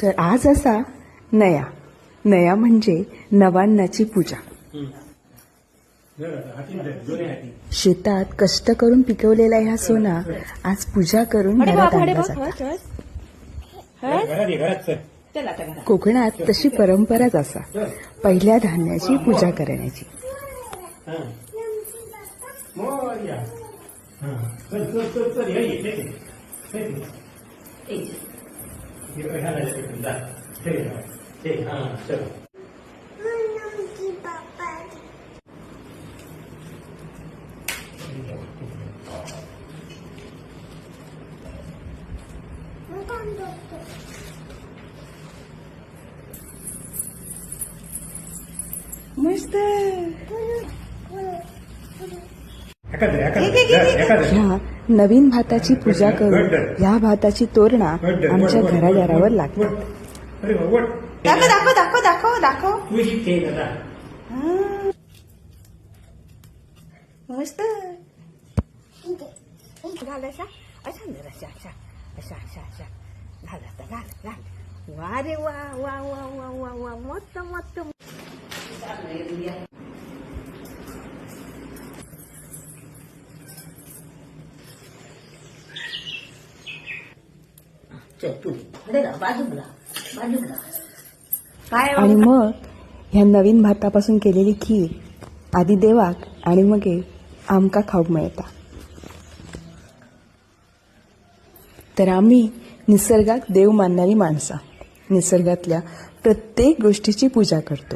तर आज असा नया नया म्हणजे नवान्नाची पूजा. शेतात कष्ट करून पिकवलेला ह्या सोना आज पूजा करून घरात आणला जातो. कोकणात तशी परंपराच असा पहिल्या धान्याची पूजा करण्याची. मस्त. ह्या नवीन भाताची पूजा करून ह्या भाताची तोरणा आमच्या घरादारावर लागतात. दाखव दाखव दाखव दाखव. मस्त. घाल अशा अशा अशा अशा अशा अशा अशा घाल आता घाल घाल. वा रे वा वा वा वा वा वा मस्त मस्त. आणि मग ह्या नवीन भातापासून केलेली खीर आधी देवाक आणि मग आमका खाऊक मिळता. तर आम्ही निसर्गात देव मानणारी माणसं निसर्गातल्या प्रत्येक गोष्टीची पूजा करतो.